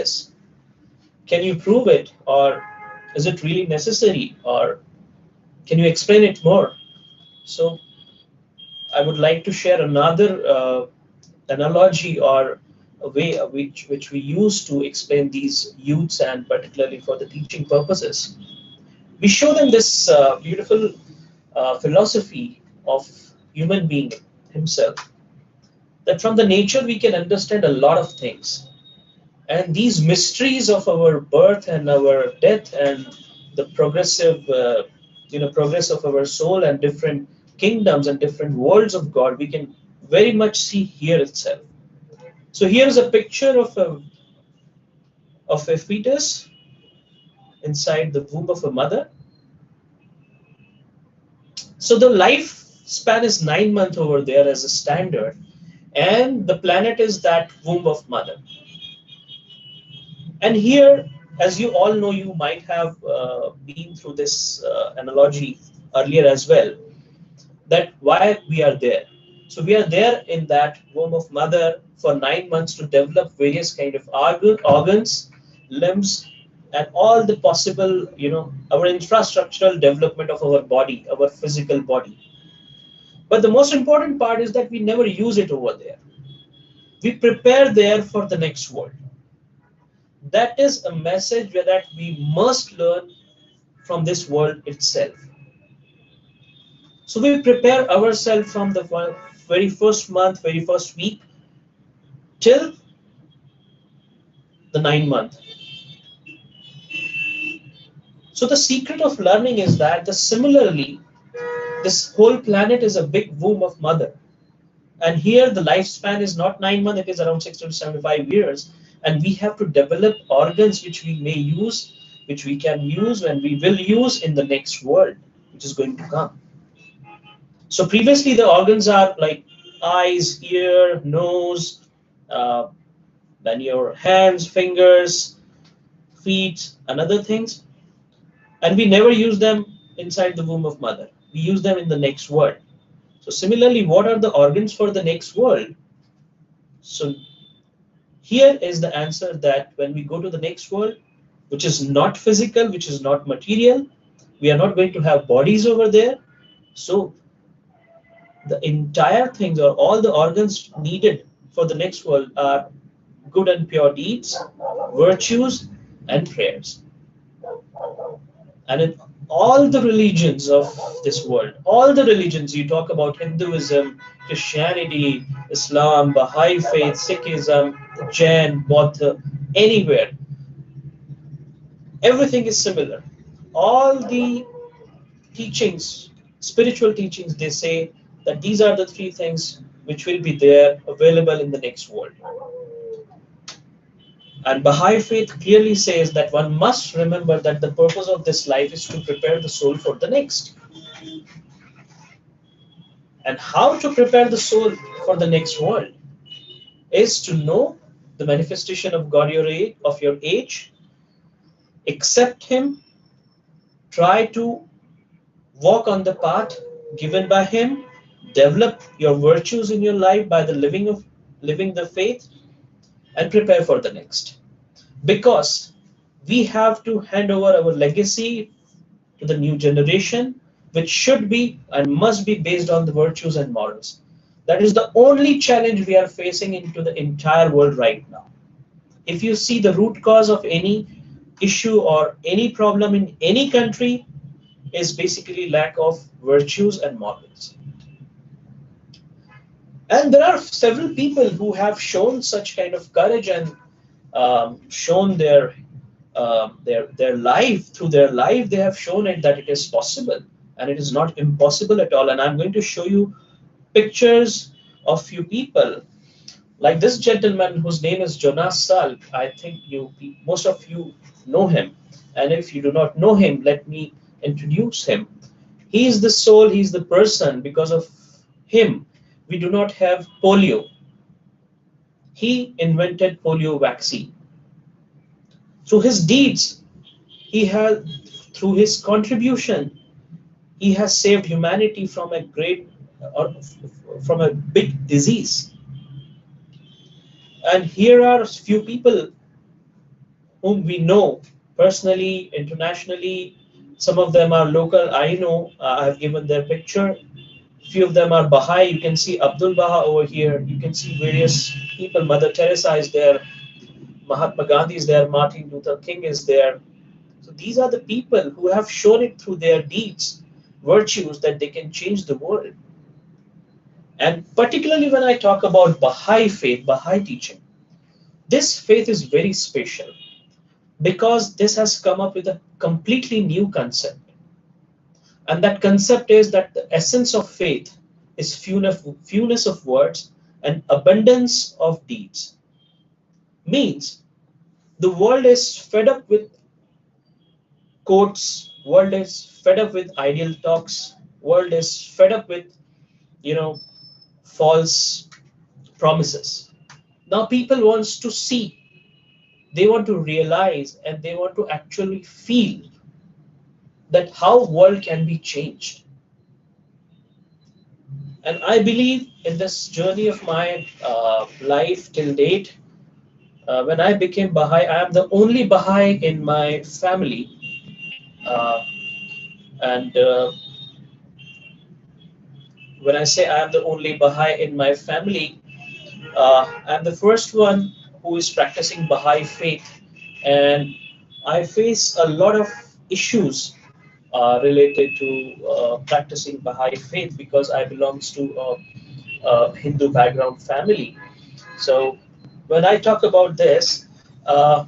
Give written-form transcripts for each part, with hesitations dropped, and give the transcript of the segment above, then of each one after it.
this? Can you prove it, or is it really necessary, or can you explain it more? So I would like to share another analogy or a way which we use to explain these youths, and particularly for the teaching purposes. We show them this beautiful philosophy of human being himself, that from the nature we can understand a lot of things, and these mysteries of our birth and our death and the progressive progress of our soul and different kingdoms and different worlds of God, we can very much see here itself. So here's a picture of a fetus inside the womb of a mother. So the lifespan is 9 months over there as a standard, and the planet is that womb of mother. And here, as you all know, you might have been through this analogy earlier as well, that why we are there. So we are there in that womb of mother for 9 months to develop various kind of organs, limbs, and all the possible, our infrastructural development of our body, our physical body. But the most important part is that we never use it over there. We prepare there for the next world. That is a message that we must learn from this world itself. So we prepare ourselves from the very first month, very first week till the 9 month. So the secret of learning is that similarly, this whole planet is a big womb of mother. And here the lifespan is not 9 months, it is around 60 to 75 years. And we have to develop organs which we may use, which we can use and we will use in the next world, which is going to come. So previously the organs are like eyes, ear, nose, uh, then your hands, fingers, feet, and other things. And we never use them inside the womb of mother. We use them in the next world. So similarly, what are the organs for the next world? So here is the answer, that when we go to the next world, which is not physical, which is not material, we are not going to have bodies over there. So the entire things or all the organs needed for the next world are good and pure deeds, virtues, and prayers. And in all the religions of this world, all the religions, you talk about Hinduism, Christianity, Islam, Baha'i faith, Sikhism, Jain, Buddha, anywhere, everything is similar. All the teachings, spiritual teachings, they say that these are the three things which will be there available in the next world. And Baha'i faith clearly says that one must remember that the purpose of this life is to prepare the soul for the next. And how to prepare the soul for the next world is to know the manifestation of God of your age, accept Him, try to walk on the path given by Him, develop your virtues in your life by the living the faith, and prepare for the next. Because we have to hand over our legacy to the new generation, which should be and must be based on the virtues and morals. That is the only challenge we are facing into the entire world right now. If you see the root cause of any issue or any problem in any country is basically lack of virtues and morals. And there are several people who have shown such kind of courage and shown their life. Through their life, they have shown it that it is possible, and it is not impossible at all. And I'm going to show you pictures of few people, like this gentleman whose name is Jonas Salk. I think most of you know him, and if you do not know him, let me introduce him. He is the soul, he is the person. Because of him, we do not have polio. He invented polio vaccine. Through his deeds, through his contribution, he has saved humanity from a from a big disease. And here are a few people whom we know personally, internationally. Some of them are local. I know I have given their picture. Few of them are Baha'i. You can see Abdul Baha over here. You can see various people. Mother Teresa is there. Mahatma Gandhi is there. Martin Luther King is there. So these are the people who have shown it through their deeds, virtues, that they can change the world. And particularly when I talk about Baha'i faith, Baha'i teaching, this faith is very special because this has come up with a completely new concept. And that concept is that the essence of faith is fewness of words and abundance of deeds. Means the world is fed up with quotes, world is fed up with ideal talks, world is fed up with, you know, false promises. Now people wants to see, they want to realize, and they want to actually feel that how world can be changed. And I believe in this journey of my life till date, when I became Baha'i, I am the only Baha'i in my family. Uh, and When I say I am the only Baha'i in my family, I'm the first one who is practicing Baha'i faith. And I face a lot of issues related to practicing Baha'i faith because I belongs to a Hindu background family. So when I talk about this, uh,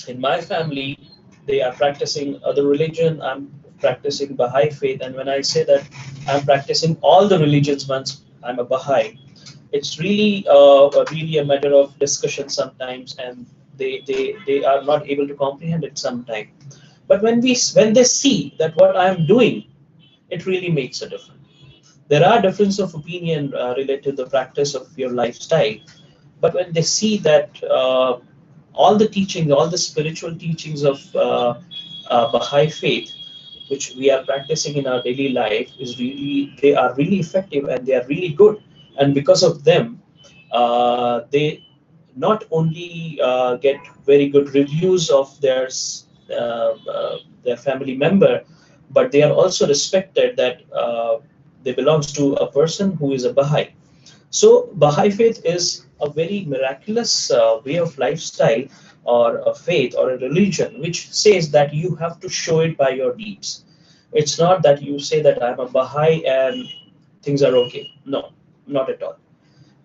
in my family, they are practicing other religion. I'm practicing Baha'i faith, and when I say that I'm practicing all the religions once I'm a Baha'i, it's really a matter of discussion sometimes, and they are not able to comprehend it sometimes. But when they see that what I am doing, it really makes a difference. There are difference of opinion related to the practice of your lifestyle, but when they see that all the teachings, all the spiritual teachings of Baha'i faith, which we are practicing in our daily life, is really they are really effective and they are really good, and because of them, they not only get very good reviews of their family member, but they are also respected that they belongs to a person who is a Baha'i. So Baha'i faith is a very miraculous way of lifestyle or a faith or a religion which says that you have to show it by your deeds. It's not that you say that I'm a Baha'i and things are okay. No, not at all.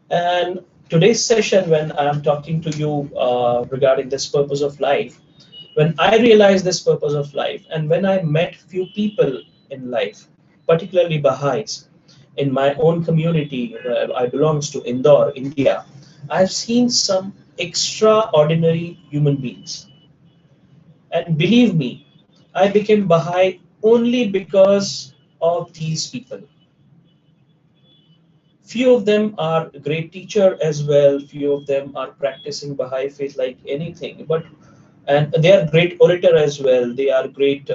And today's session, when I'm talking to you regarding this purpose of life, when I realized this purpose of life, and when I met few people in life, particularly Baha'is, in my own community, where I belongs to Indore, India, I've seen some extraordinary human beings. And believe me, I became Baha'i only because of these people. Few of them are great teacher as well. Few of them are practicing Baha'i faith like anything. And they are great orator as well. They are great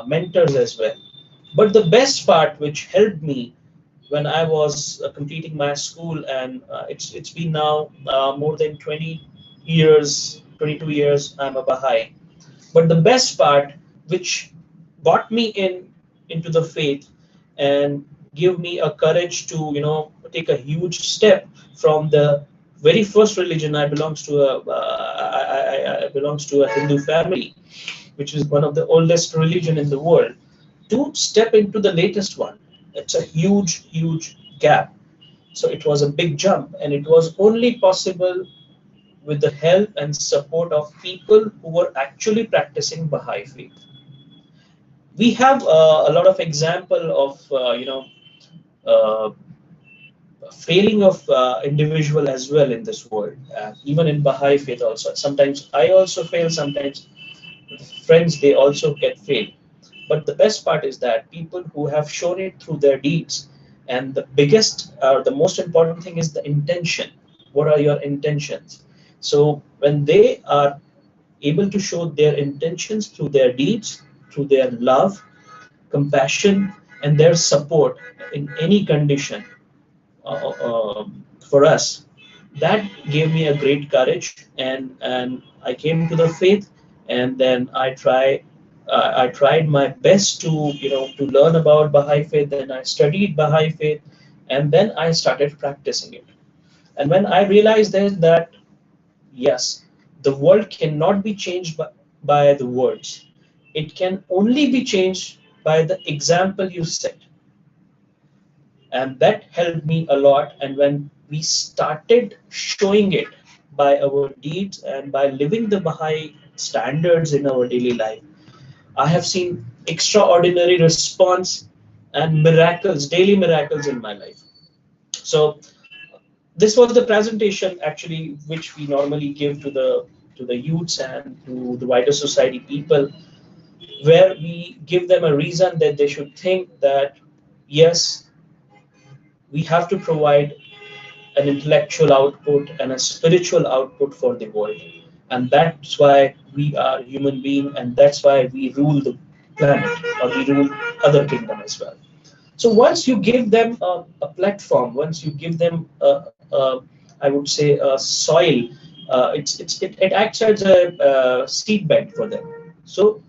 mentors as well. But the best part, which helped me when I was completing my school, and it's been now more than 20 years, 22 years. I'm a Baha'i. But the best part, which brought me into the faith and give me a courage to take a huge step from the very first religion. I belongs to I belongs to a Hindu family, which is one of the oldest religion in the world, to step into the latest one. It's a huge gap. So it was a big jump, and it was only possible with the help and support of people who were actually practicing Baha'i faith. We have a lot of example of uh, failing of individual as well in this world, even in Baha'i faith also. Sometimes I also fail, sometimes friends, they also get failed. But the best part is that people who have shown it through their deeds, and the biggest, the most important thing is the intention. What are your intentions? So when they are able to show their intentions through their deeds, through their love, compassion, and their support in any condition, for us, That gave me a great courage, and I came to the faith, and then I tried my best to to learn about Baha'i faith. Then I studied Baha'i faith, and then I started practicing it. And when I realized that yes, the world cannot be changed by the words, it can only be changed by the example you set, and that helped me a lot. And when we started showing it by our deeds and by living the Baha'i standards in our daily life, I have seen extraordinary response and miracles, daily miracles in my life. So this was the presentation actually which we normally give to the youths and to the wider society people, where we give them a reason that they should think that yes, we have to provide an intellectual output and a spiritual output for the world. And that's why we are human beings, and that's why we rule the planet, or we rule other kingdom as well. So once you give them a platform, once you give them I would say a soil, it acts as a seed bed for them. So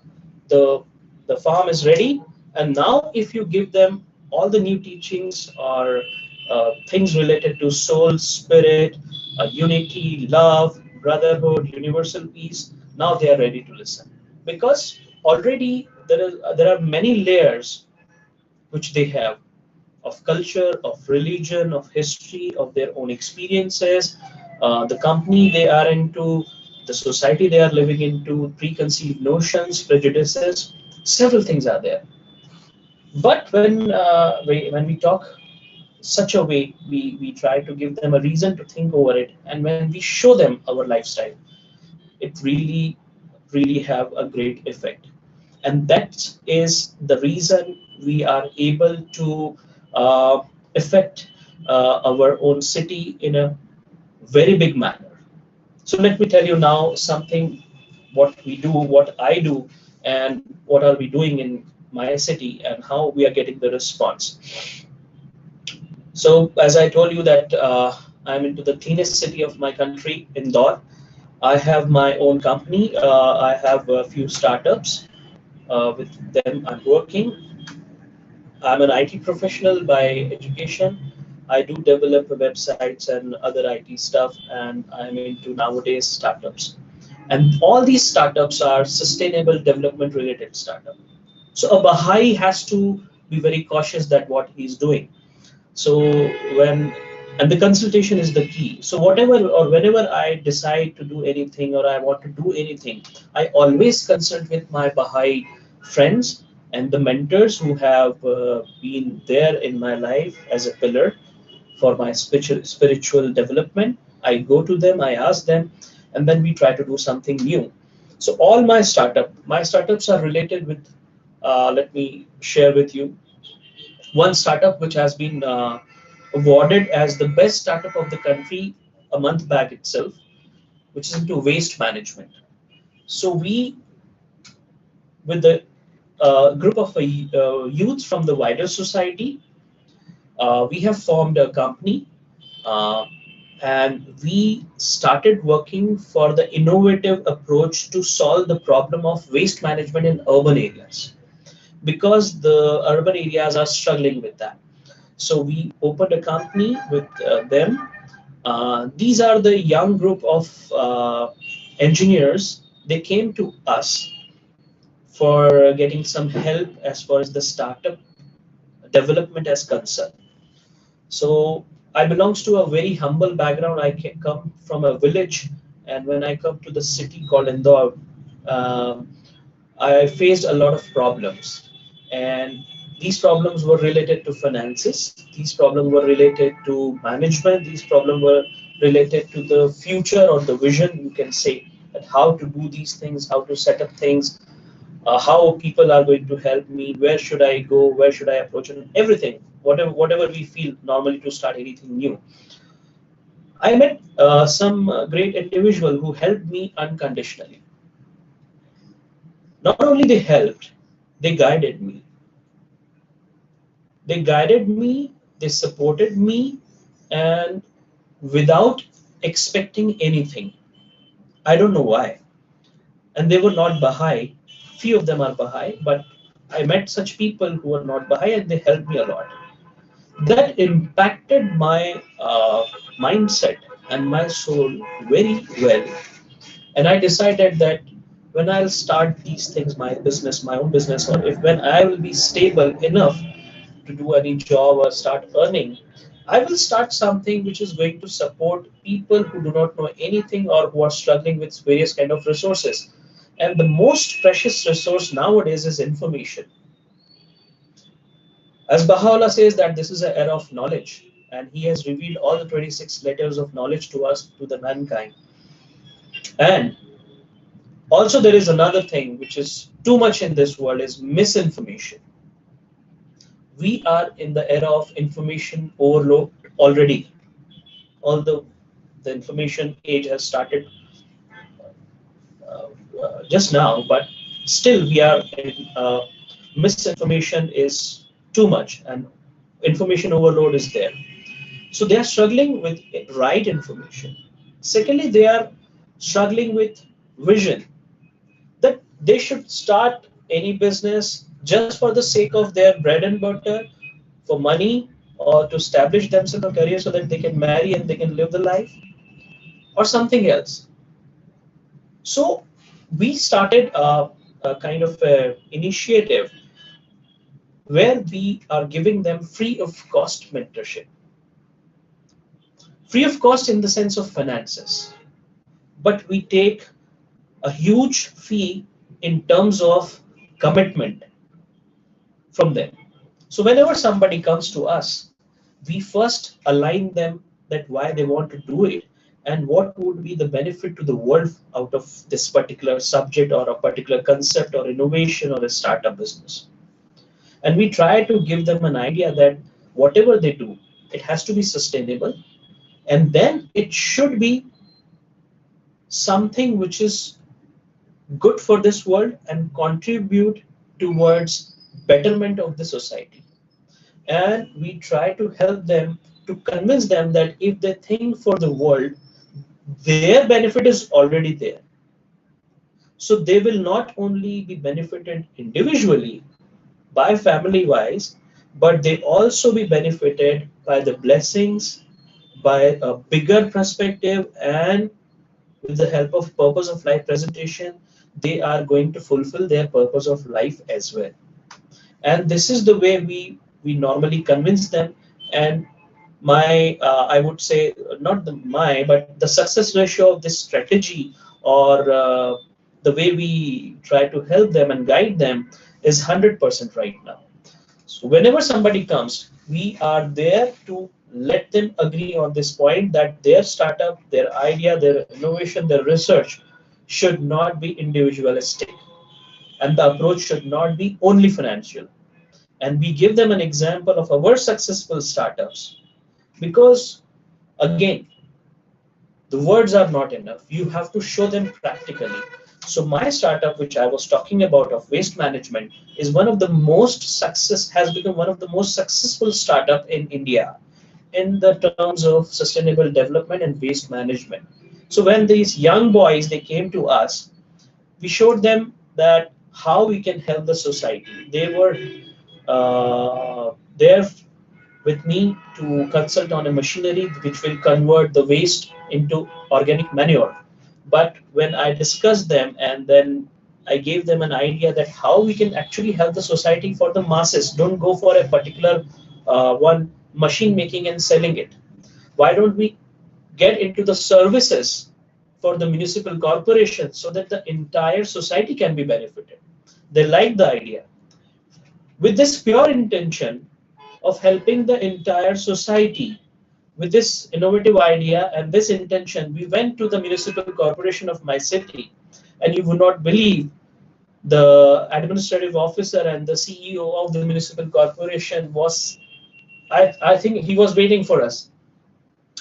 the farm is ready, and now if you give them all the new teachings or things related to soul, spirit, unity, love, brotherhood, universal peace, now they are ready to listen, because already there are many layers which they have, of culture, of religion, of history, of their own experiences, the company they are into, the society they are living into, preconceived notions, prejudices, several things are there. But when we talk such a way, we try to give them a reason to think over it, and when we show them our lifestyle, it really have a great effect. And that is the reason we are able to affect our own city in a very big manner. So let me tell you now something, what we do, what I do, and what are we doing in my city, and how we are getting the response. So as I told you that I'm into the cleanest city of my country, Indore. I have my own company. I have a few startups. With them, I'm working. I'm an IT professional by education. I do develop websites and other IT stuff, and I'm into nowadays startups. And all these startups are sustainable development related startup. So a Baha'i has to be very cautious that what he's doing. So when and the consultation is the key. So whatever or whenever I decide to do anything or I want to do anything, I always consult with my Baha'i friends and the mentors who have been there in my life as a pillar for my spiritual development. I go to them, I ask them, and then we try to do something new. So all my startups are related with. Let me share with you one startup which has been awarded as the best startup of the country a month back itself, which is into waste management. So we, with the group of youth from the wider society, we have formed a company, uh, and we started working for the innovative approach to solve the problem of waste management in urban areas, because the urban areas are struggling with that. So we opened a company with them. These are the young group of engineers. They came to us for getting some help as far as the startup development is concerned. So I belongs to a very humble background. I come from a village, and when I come to the city called Indore, um, I faced a lot of problems, and these problems were related to finances. These problems were related to management. These problems were related to the future or the vision, you can say, that how to do these things, how to set up things, how people are going to help me, where should I go, where should I approach, and everything, whatever we feel normally to start anything new. I met some great individual who helped me unconditionally. Not only they helped, they guided me. They guided me, they supported me, and without expecting anything. I don't know why. And they were not Baha'i. Few of them are Baha'i, but I met such people who are not Baha'i and they helped me a lot. That impacted my mindset and my soul very well. And I decided that when I'll start these things, my business, my own business, or if when I will be stable enough to do any job or start earning, I will start something which is going to support people who do not know anything or who are struggling with various kind of resources. And the most precious resource nowadays is information. As Baha'u'llah says that this is an era of knowledge, and he has revealed all the 26 letters of knowledge to us, to the mankind. And also there is another thing which is too much in this world is misinformation. We are in the era of information overload already, although the information age has started just now, but still we are in misinformation is too much and information overload is there. So they are struggling with right information. Secondly, they are struggling with vision, that they should start any business just for the sake of their bread and butter, for money, or to establish themselves a career so that they can marry and they can live the life, or something else. So we started a kind of a initiative where we are giving them free of cost mentorship. Free of cost in the sense of finances. But we take a huge fee in terms of commitment from them. So whenever somebody comes to us, we first align them that why they want to do it and what would be the benefit to the world out of this particular subject or a particular concept or innovation or a startup business. And we try to give them an idea that whatever they do, it has to be sustainable, and then it should be something which is good for this world and contribute towards betterment of the society. And we try to help them to convince them that if they think for the world, their benefit is already there. So they will not only be benefited individually by family wise, but they also be benefited by the blessings, by a bigger perspective, and with the help of purpose of life presentation, they are going to fulfill their purpose of life as well. And this is the way we normally convince them. And my I would say not the my but the success ratio of this strategy, or the way we try to help them and guide them, is 100% right now. So whenever somebody comes, we are there to let them agree on this point that their startup, their idea, their innovation, their research should not be individualistic, and the approach should not be only financial. And we give them an example of our successful startups, because again, the words are not enough. You have to show them practically. So my startup, which I was talking about of waste management, is one of the most has become one of the most successful startup in India in the terms of sustainable development and waste management. So when these young boys, they came to us, we showed them that how we can help the society. They were there with me to consult on a machinery which will convert the waste into organic manure. But when I discussed them and then I gave them an idea that how we can actually help the society for the masses, don't go for a particular one machine making and selling it. Why don't we get into the services for the municipal corporation so that the entire society can be benefited? They like the idea. With this pure intention of helping the entire society, with this innovative idea and this intention, we went to the municipal corporation of my city, and you would not believe the administrative officer and the CEO of the municipal corporation was, I think he was waiting for us.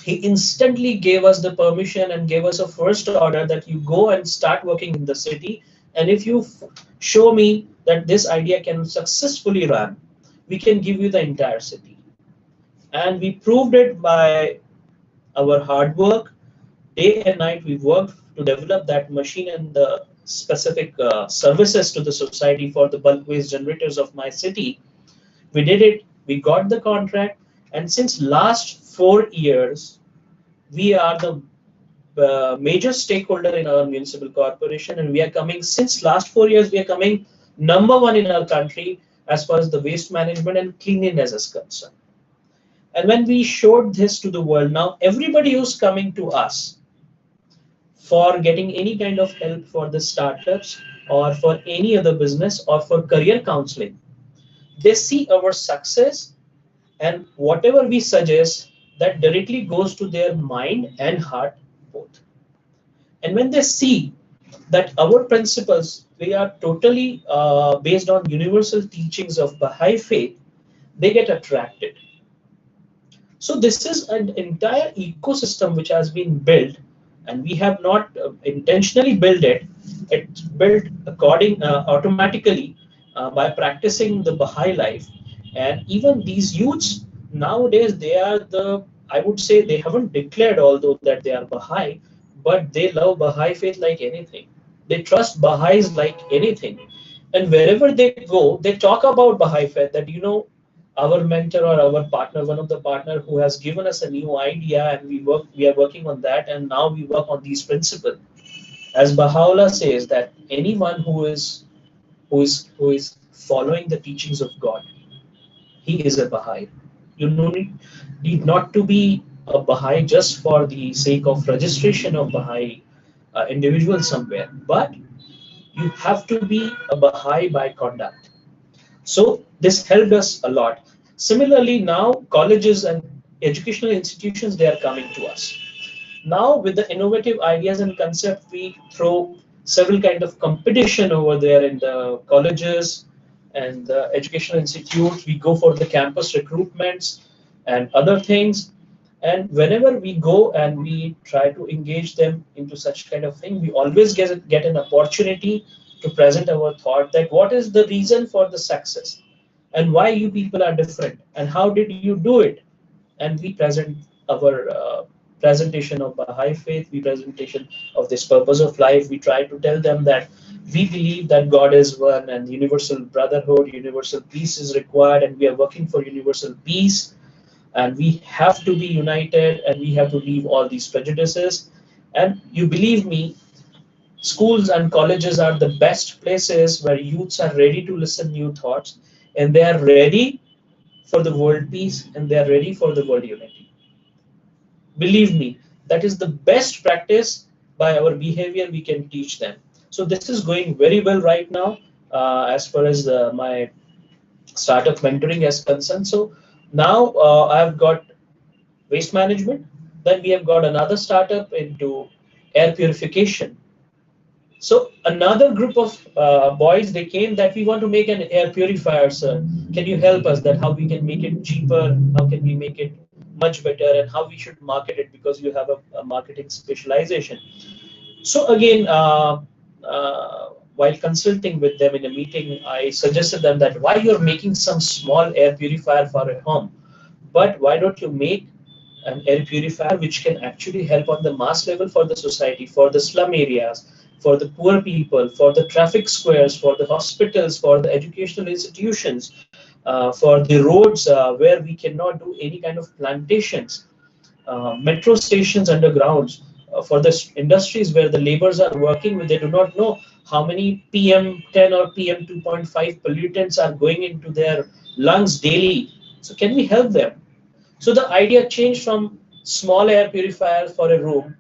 He instantly gave us the permission and gave us a first order that you go and start working in the city, and if you show me that this idea can successfully run, we can give you the entire city. And we proved it by our hard work, day and night we worked to develop that machine and the specific services to the society for the bulk waste generators of my city. We did it, we got the contract, and since last 4 years, we are the major stakeholder in our municipal corporation, and we are coming, since last 4 years, we are coming number one in our country as far as the waste management and cleanliness is concerned. And when we showed this to the world, now everybody who's coming to us for getting any kind of help for the startups or for any other business or for career counseling, they see our success, and whatever we suggest, that directly goes to their mind and heart both. And when they see that our principles, they are totally based on universal teachings of Baha'i faith, they get attracted. So this is an entire ecosystem which has been built, and we have not intentionally built it. It's built according automatically by practicing the Baha'i life. And even these youths nowadays, they are the, I would say, they haven't declared although that they are Baha'i, but they love Baha'i faith like anything. They trust Baha'is like anything. And wherever they go, they talk about Baha'i faith, that our mentor or our partner, one of the partner who has given us a new idea, and we are working on that, and now we work on these principles. As Baha'u'llah says, that anyone who is following the teachings of God, he is a Baha'i. You need not to be a Baha'i just for the sake of registration of Baha'i individual somewhere, but you have to be a Baha'i by conduct. So this helped us a lot. Similarly, now colleges and educational institutions, they are coming to us. Now with the innovative ideas and concept, we throw several kind of competition over there in the colleges and the educational institutes. We go for the campus recruitments and other things. And whenever we go and we try to engage them into such kind of thing, we always get an opportunity to present our thought, that what is the reason for the success and why you people are different and how did you do it. And we present our presentation of Baha'i faith, we presentation of this purpose of life. We try to tell them that we believe that God is one and universal brotherhood, universal peace is required, and we are working for universal peace, and we have to be united, and we have to leave all these prejudices. And you believe me, schools and colleges are the best places where youths are ready to listen new thoughts, and they are ready for the world peace, and they are ready for the world unity. Believe me, that is the best practice. By our behavior we can teach them. So this is going very well right now as far as my startup mentoring is concerned. So now I've got waste management, then we have got another startup into air purification. So another group of boys, they came that we want to make an air purifier, sir. Can you help us that how we can make it cheaper? How can we make it much better, and how we should market it, because you have a marketing specialization. So again, while consulting with them in a meeting, I suggested them that why you're making some small air purifier for a home, but why don't you make an air purifier which can actually help on the mass level for the society, for the slum areas, for the poor people, for the traffic squares, for the hospitals, for the educational institutions, for the roads where we cannot do any kind of plantations, metro stations undergrounds, for the industries where the laborers are working, they do not know how many PM10 or PM2.5 pollutants are going into their lungs daily. So can we help them? So the idea changed from small air purifier for a room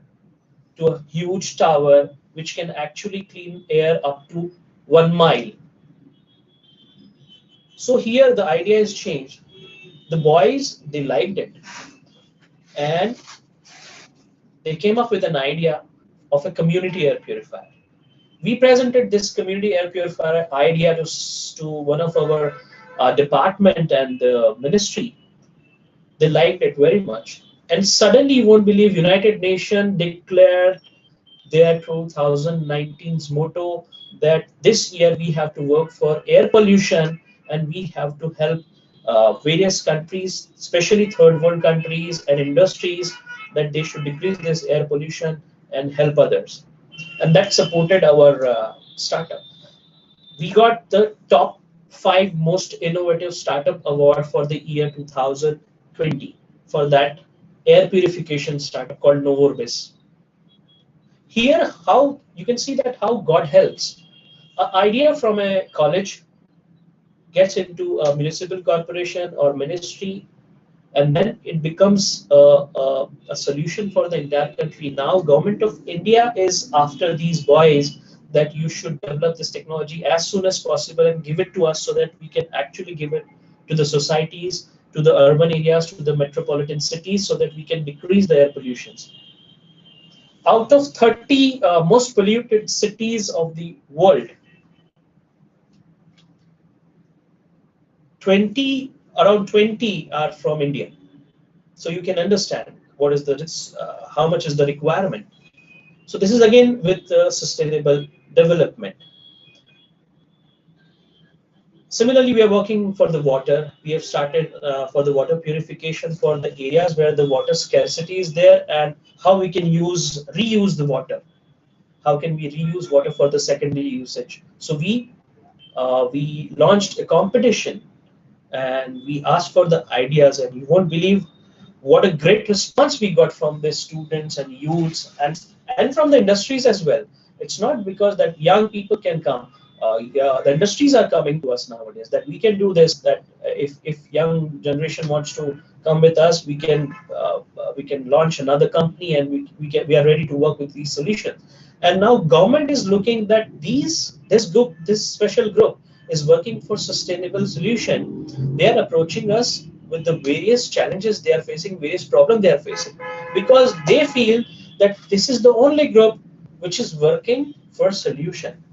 to a huge tower which can actually clean air up to 1 mile. So here the idea is changed. The boys, they liked it, and they came up with an idea of a community air purifier. We presented this community air purifier idea to one of our department and the ministry. They liked it very much. And suddenly, you won't believe, United Nations declared their 2019's motto that this year we have to work for air pollution, and we have to help various countries, especially third world countries and industries, that they should decrease this air pollution and help others. And that supported our startup. We got the top 5 most innovative startup award for the year 2020 for that air purification startup called Novorbis. Here, how you can see that how God helps. An idea from a college gets into a municipal corporation or ministry, and then it becomes a solution for the entire country. Now, government of India is after these boys that you should develop this technology as soon as possible and give it to us so that we can actually give it to the societies, to the urban areas, to the metropolitan cities, so that we can decrease the air pollutions. Out of 30 most polluted cities of the world, around 20 are from India. So you can understand what is how much is the requirement. So this is again with sustainable development. Similarly, we are working for the water. We have started for the water purification for the areas where the water scarcity is there, and how we can reuse the water. How can we reuse water for the secondary usage? So we launched a competition and we asked for the ideas, and you won't believe what a great response we got from the students and youths and from the industries as well. It's not because that young people can come. Yeah, the industries are coming to us nowadays that we can do this. That if young generation wants to come with us, we can launch another company, and we are ready to work with these solutions. And now government is looking that this special group is working for sustainable solution. They are approaching us with the various challenges they are facing, various problems they are facing, because they feel that this is the only group which is working for solution.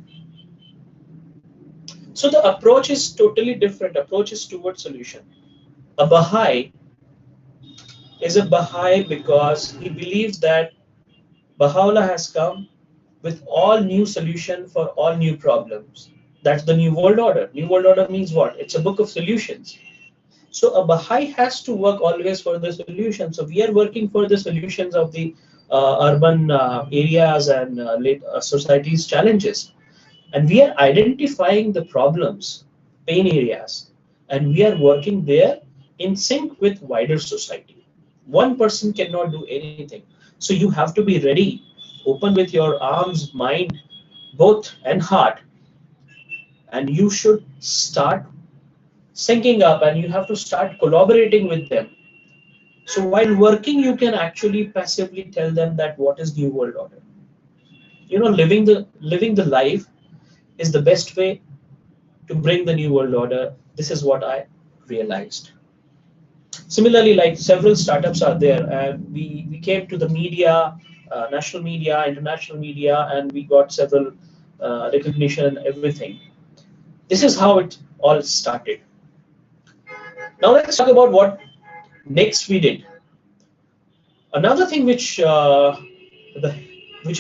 So the approach is totally different. Approach is towards solution. A Baha'i is a Baha'i because he believes that Baha'u'llah has come with all new solution for all new problems. That's the New World Order. New World Order means what? It's a book of solutions. So a Baha'i has to work always for the solution. So we are working for the solutions of the urban areas and society's challenges. And we are identifying the problems, pain areas, and we are working there in sync with wider society. One person cannot do anything. So you have to be ready, open with your arms, mind, both and heart, and you should start syncing up and you have to start collaborating with them. So while working, you can actually passively tell them that what is New World Order. You know, living the life is the best way to bring the New World Order. This is what I realized. Similarly, like several startups are there, and we came to the media, national media, international media, and we got several recognition and everything. This is how it all started. Now let's talk about what next we did. Another thing which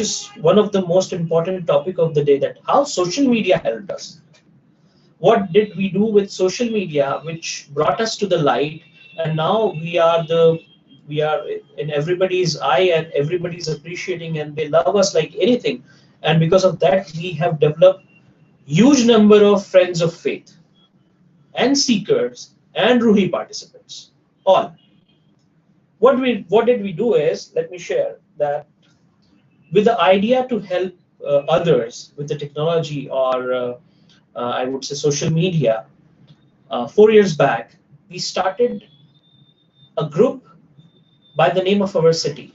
is one of the most important topic of the day, that how social media helped us. What did we do with social media which brought us to the light, and now we are in everybody's eye and everybody's appreciating and they love us like anything. And because of that, we have developed huge number of friends of faith and seekers and Ruhi participants. All. What did we do is, let me share that with the idea to help others with the technology or I would say social media. 4 years back, we started a group by the name of our city.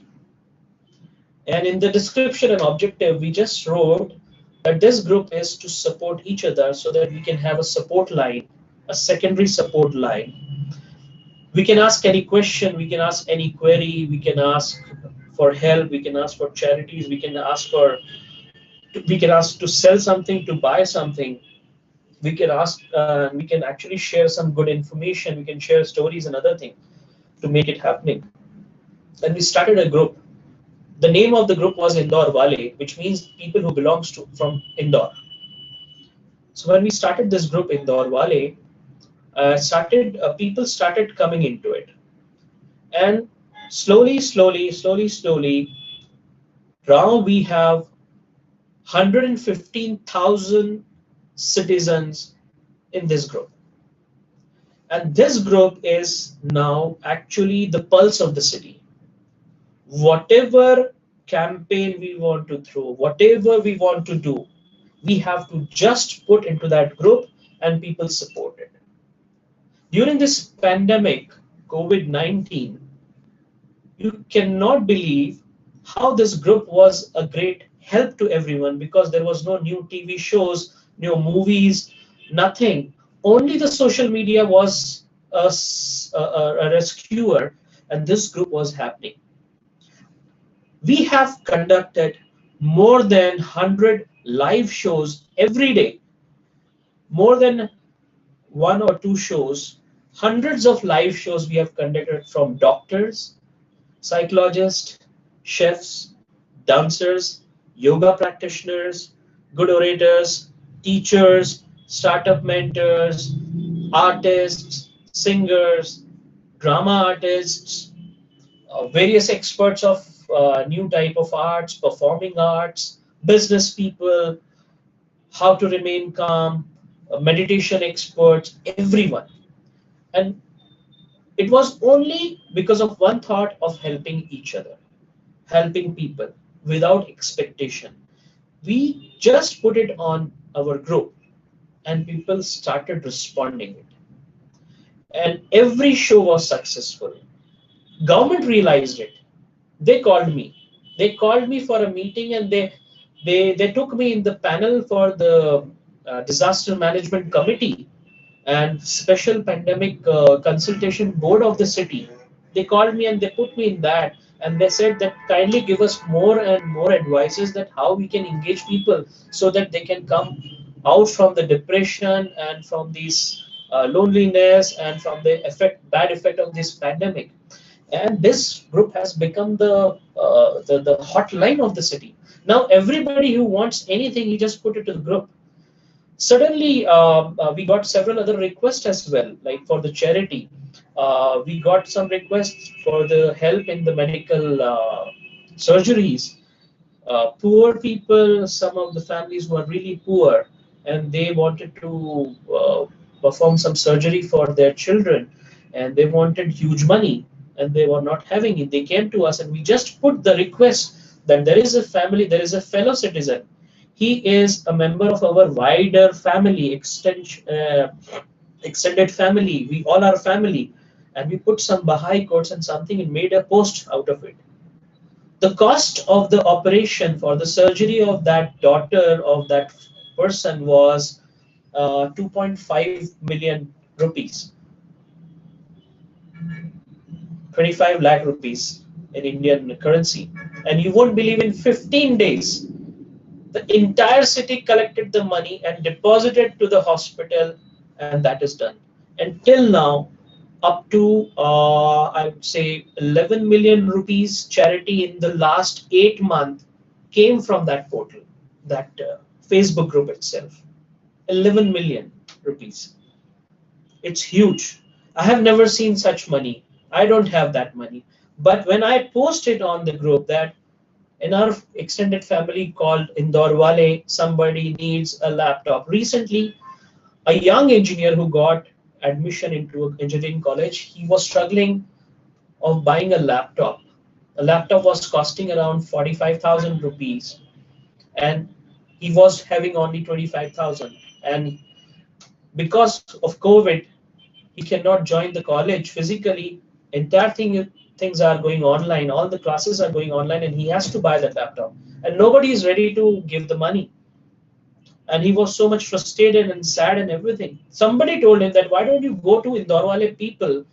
And in the description and objective, we just wrote that this group is to support each other so that we can have a support line, a secondary support line. We can ask any question, we can ask any query, we can ask for help, we can ask for charities, we can ask to sell something, to buy something. We can ask, we can actually share some good information, we can share stories and other things to make it happening. And we started a group. The name of the group was Indore Wale, which means people who belongs to from Indore. So when we started this group Indore Wale, people started coming into it. And Slowly, now we have 115,000 citizens in this group. And this group is now actually the pulse of the city. Whatever campaign we want to throw, whatever we want to do, we have to just put into that group and people support it. During this pandemic, COVID-19, you cannot believe how this group was a great help to everyone because there was no new TV shows, no movies, nothing. Only the social media was a rescuer, and this group was happening. We have conducted more than 100 live shows every day, more than one or two shows, hundreds of live shows we have conducted from doctors, psychologists, chefs, dancers, yoga practitioners, good orators, teachers, startup mentors, artists, singers, drama artists, various experts of new type of arts, performing arts, business people, how to remain calm, meditation experts, everyone. And it was only because of one thought of helping each other, helping people without expectation. We just put it on our group and people started responding it. And every show was successful. Government realized it. They called me. They called me for a meeting and they took me in the panel for the disaster management committee and special pandemic consultation board of the city. They called me and they put me in that, and they said that kindly give us more and more advices that how we can engage people so that they can come out from the depression and from these loneliness and from the bad effect of this pandemic. And this group has become the hotline of the city. Now everybody who wants anything, he just put it to the group. Suddenly, we got several other requests as well, like for the charity. We got some requests for the help in the medical surgeries. Poor people, some of the families were really poor, and they wanted to perform some surgery for their children, and they wanted huge money, and they were not having it. They came to us, and we just put the request that there is a family, there is a fellow citizen. He is a member of our wider family, extended family. We all are family, and we put some Baha'i quotes and something and made a post out of it. The cost of the operation for the surgery of that daughter of that person was 2.5 million rupees, 25 lakh rupees in Indian currency. And you won't believe, in 15 days, the entire city collected the money and deposited to the hospital, and that is done. And till now, up to I would say 11 million rupees charity in the last 8 months came from that portal, that Facebook group itself. 11 million rupees. It's huge. I have never seen such money. I don't have that money. But when I post it on the group that in our extended family called Indorwale, somebody needs a laptop. Recently, a young engineer who got admission into an engineering college, he was struggling of buying a laptop. A laptop was costing around 45,000 rupees, and he was having only 25,000. And because of COVID, he cannot join the college physically. Entire things are going online. All the classes are going online, and he has to buy that laptop. And nobody is ready to give the money. And he was so much frustrated and sad and everything. Somebody told him that why don't you go to Indorwale people?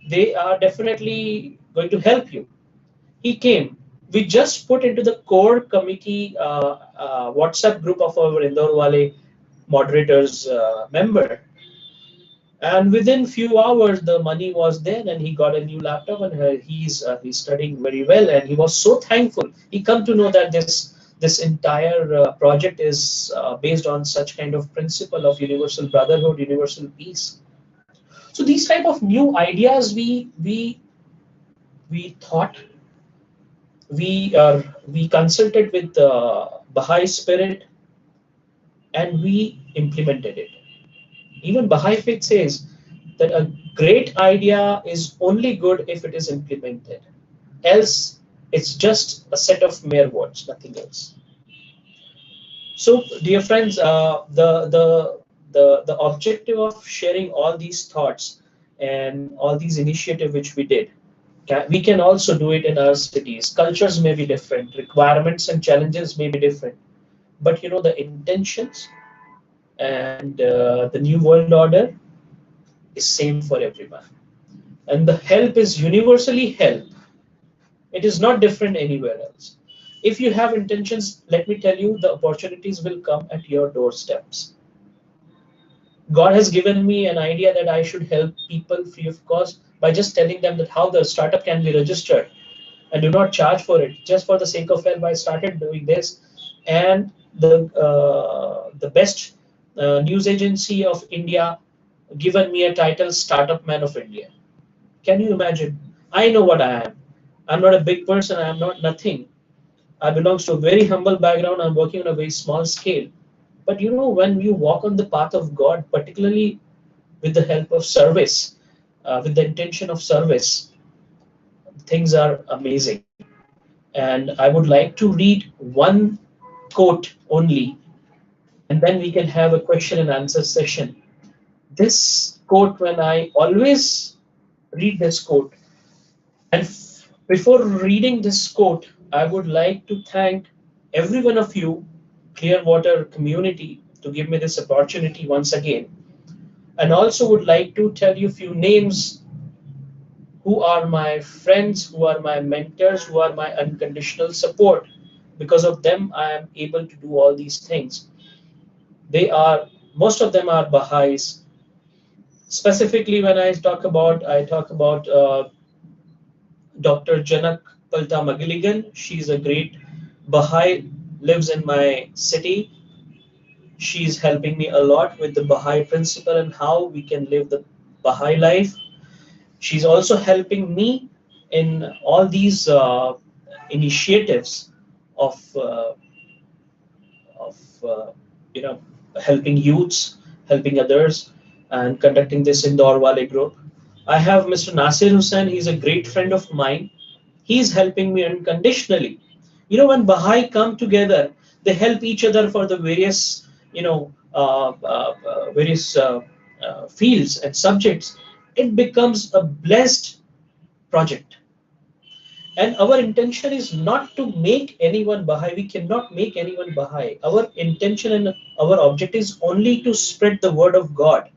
They are definitely going to help you. He came. We just put into the core committee WhatsApp group of our Indorwale moderators member. And within few hours, the money was there, and he got a new laptop, and he's studying very well. And he was so thankful. He come to know that this entire project is based on such kind of principle of universal brotherhood, universal peace. So these type of new ideas we we thought, we consulted with the Baha'i spirit, and we implemented it. Even Baha'i faith says that a great idea is only good if it is implemented. Else, it's just a set of mere words, nothing else. So, dear friends, the objective of sharing all these thoughts and all these initiatives which we did, we can also do it in our cities. Cultures may be different, requirements and challenges may be different, but the intentions and the new world order is same for everyone. And the help is universally help. It is not different anywhere else. If you have intentions, let me tell you, the opportunities will come at your doorsteps. God has given me an idea that I should help people free of cost by just telling them that how the startup can be registered and do not charge for it. Just for the sake of help, I started doing this, and the best news agency of India given me a title, Startup Man of India. Can you imagine? I know what I am. I'm not a big person. I am not nothing. I belong to a very humble background. I'm working on a very small scale. But when you walk on the path of God, particularly with the help of service, with the intention of service, things are amazing. And I would like to read one quote only, and then we can have a question and answer session. This quote, when I always read this quote, and before reading this quote, I would like to thank every one of you, Clearwater community, to give me this opportunity once again. And also would like to tell you a few names who are my friends, who are my mentors, who are my unconditional support. Because of them, I am able to do all these things. Most of them are Baha'is. Specifically, when I talk about Dr. Janak Palta Magiligan. She's a great Baha'i, lives in my city. She's helping me a lot with the Baha'i principle and how we can live the Baha'i life. She's also helping me in all these initiatives of of uh, you know helping youths, helping others, and conducting this Indore Wale group. I have Mr. Nasir Hussain. He's a great friend of mine. He's helping me unconditionally. When Baha'i come together, they help each other for the various, various fields and subjects. It becomes a blessed project. And our intention is not to make anyone Baha'i. We cannot make anyone Baha'i. Our intention and our object is only to spread the word of God.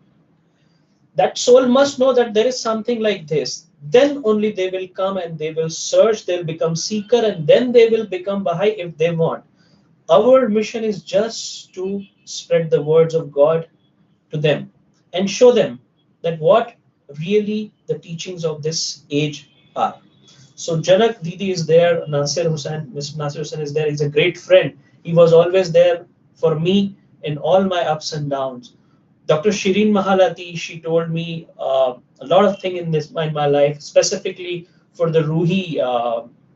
That soul must know that there is something like this. Then only they will come and they will search, they'll become seeker, and then they will become Baha'i if they want. Our mission is just to spread the words of God to them and show them that what really the teachings of this age are. So Janak Didi is there, Nasir Hussain, Mr. Nasir Hussain is there. He's a great friend. He was always there for me in all my ups and downs. Dr. Shireen Mahalati, she told me a lot of things in my life, specifically for the Ruhi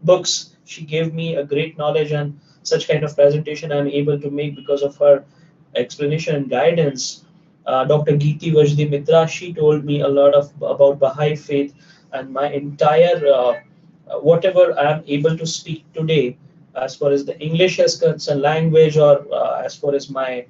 books. She gave me a great knowledge, and such kind of presentation I'm able to make because of her explanation and guidance. Dr. Geeti Vajdi Mitra, she told me a lot about Baha'i faith, and my entire whatever I'm able to speak today, as far as the English is concerned, language, or as far as my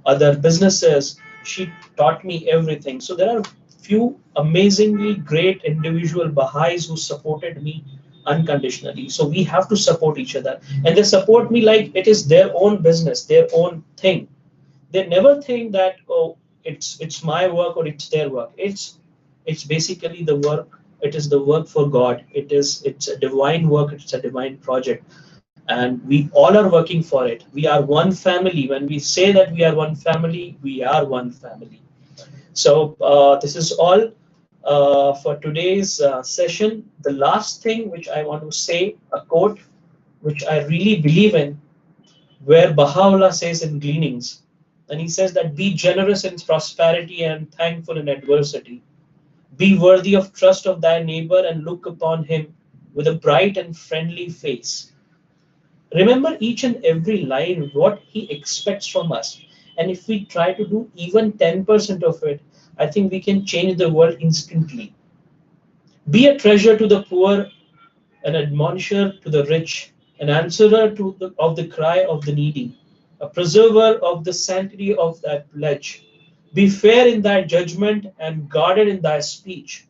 other businesses, she taught me everything. So there are few amazingly great individual Baha'is who supported me unconditionally. So we have to support each other, and they support me like it is their own business, their own thing. They never think that, oh, it's my work or it's their work. It's basically the work. It is the work for God. It's a divine work. It's a divine project, and we all are working for it. We are one family. When we say that we are one family, we are one family. So this is all for today's session. The last thing which I want to say, a quote which I really believe in, where Baha'u'llah says in Gleanings, and he says that be generous in prosperity and thankful in adversity. Be worthy of trust of thy neighbor and look upon him with a bright and friendly face. Remember each and every line, what he expects from us. And if we try to do even 10% of it, I think we can change the world instantly. Be a treasure to the poor, an admonisher to the rich, an answerer of the cry of the needy, a preserver of the sanctity of thy pledge. Be fair in thy judgment and guarded in thy speech.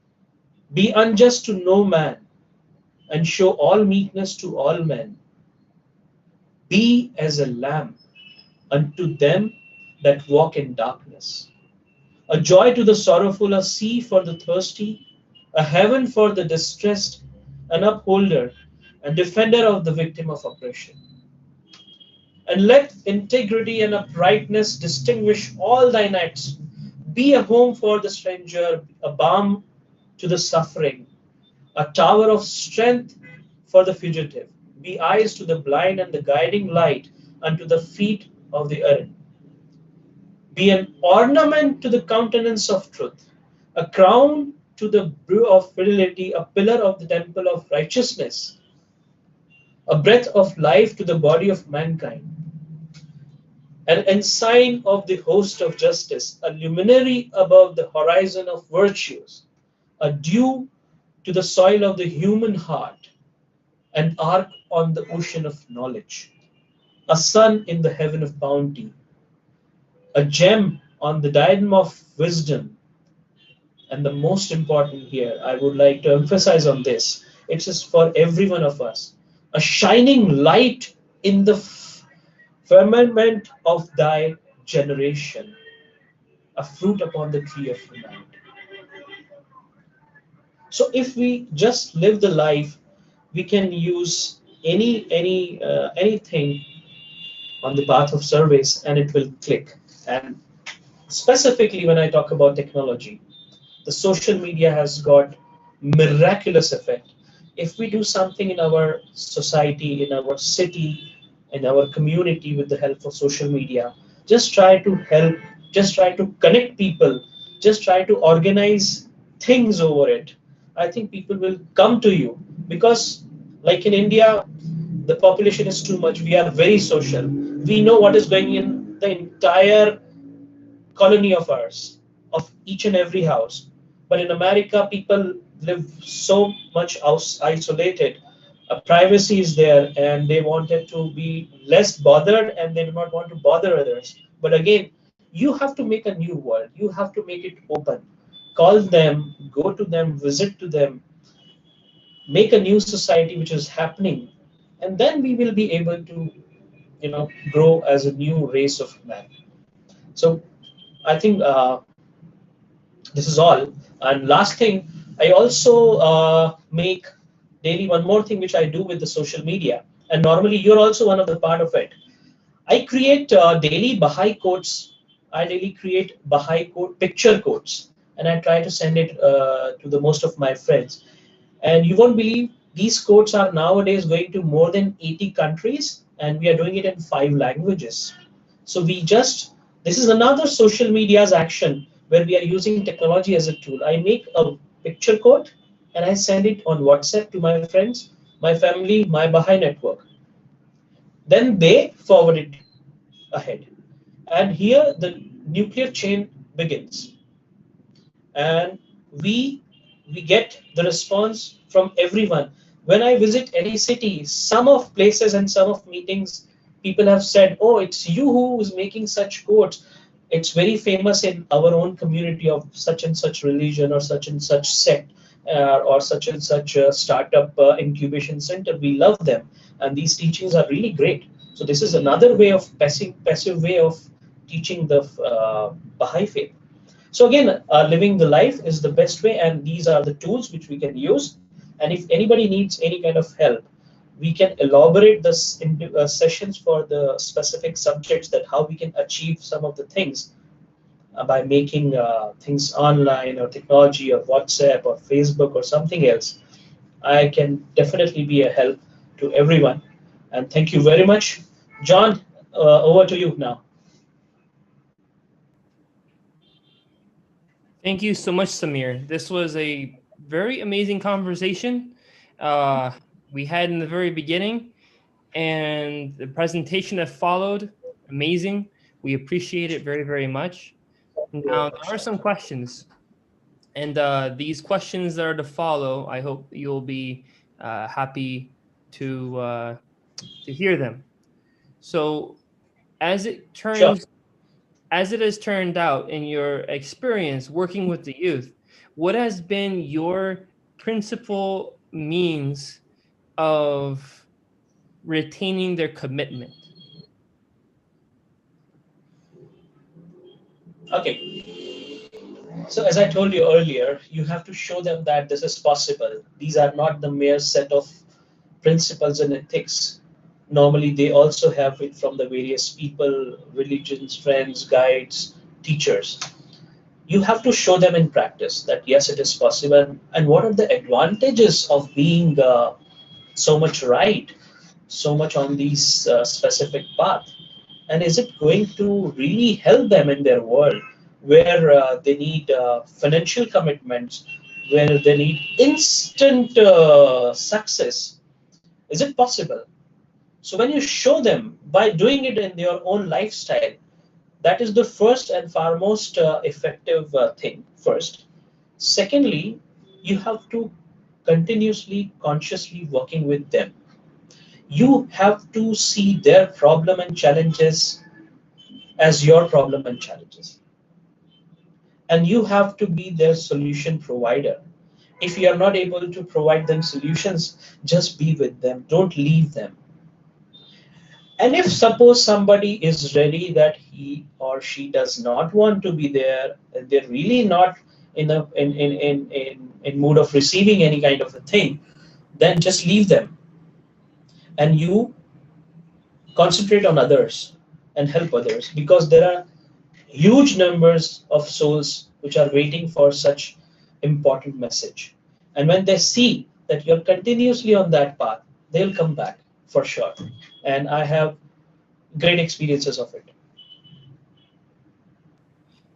Be unjust to no man, and show all meekness to all men. Be as a lamp unto them that walk in darkness, a joy to the sorrowful, a sea for the thirsty, a heaven for the distressed, an upholder and defender of the victim of oppression. And let integrity and uprightness distinguish all thine acts. Be a home for the stranger, a balm to the suffering, a tower of strength for the fugitive. Be eyes to the blind and the guiding light unto the feet of the errant. Be an ornament to the countenance of truth, a crown to the brew of fidelity, a pillar of the temple of righteousness, a breath of life to the body of mankind, an ensign of the host of justice, a luminary above the horizon of virtues, a dew to the soil of the human heart, an ark on the ocean of knowledge, a sun in the heaven of bounty, a gem on the diadem of wisdom, and the most important here, I would like to emphasize on this, it is for every one of us, a shining light in the firmament of thy generation, a fruit upon the tree of humanity. So if we just live the life, we can use anything on the path of service, and it will click. And specifically, when I talk about technology, the social media has got miraculous effect. If we do something in our society, in our city, in our community with the help of social media, just try to help, just try to connect people, just try to organize things over it. I think people will come to you because, like in India, the population is too much. We are very social. We know what is going in the entire colony of ours, of each and every house. But in America, people live so much isolated. Privacy is there, and they wanted to be less bothered, and they do not want to bother others. But again, you have to make a new world. You have to make it open. Call them, go to them, visit to them, make a new society which is happening, and then we will be able to, grow as a new race of man. So I think this is all. And last thing, I also make daily one more thing which I do with the social media. And normally you're also one of the part of it. I create daily Baha'i quotes. I daily create Baha'i quote picture quotes, and I try to send it to the most of my friends. And you won't believe these quotes are nowadays going to more than 80 countries, and we are doing it in 5 languages. So this is another social media's action where we are using technology as a tool. I make a picture quote and I send it on WhatsApp to my friends, my family, my Baha'i network. Then they forward it ahead. And here the nuclear chain begins. And we we get the response from everyone. When I visit any city, some of places and some of meetings, people have said, "Oh, it's you who is making such quotes. It's very famous in our own community of such and such religion or such and such sect." Or such and such startup incubation center, we love them, and these teachings are really great. So this is another way of passive way of teaching the Baha'i faith. So again, living the life is the best way, and these are the tools which we can use. And if anybody needs any kind of help, we can elaborate this into sessions for the specific subjects that how we can achieve some of the things by making things online or technology or WhatsApp or Facebook or something else. I can definitely be a help to everyone. And thank you very much. John, over to you now. Thank you so much, Samir. This was a very amazing conversation. we had in the very beginning, and the presentation that followed, amazing. We appreciate it very, very much. Now, there are some questions, and these questions that are to follow, I hope you'll be happy to hear them. So, as it Sure. turns, as it has turned out in your experience working with the youth, what has been your principal means of retaining their commitment? Okay. So as I told you earlier, you have to show them that this is possible. These are not the mere set of principles and ethics. Normally, they also have it from the various people, religions, friends, guides, teachers. You have to show them in practice that yes, it is possible, and what are the advantages of being so much right, so much on these specific path, and is it going to really help them in their world where they need financial commitments, where they need instant success? Is it possible? So when you show them by doing it in their own lifestyle, that is the first and foremost effective thing first. Secondly, you have to continuously consciously working with them. You have to see their problem and challenges as your problem and challenges, and you have to be their solution provider. If you are not able to provide them solutions, just be with them, don't leave them. And if suppose somebody is ready that he or she does not want to be there, and they're really not in a in mood of receiving any kind of a thing, then just leave them, and you concentrate on others and help others, because there are huge numbers of souls which are waiting for such important message. And when they see that you're continuously on that path, they'll come back for sure. And I have great experiences of it.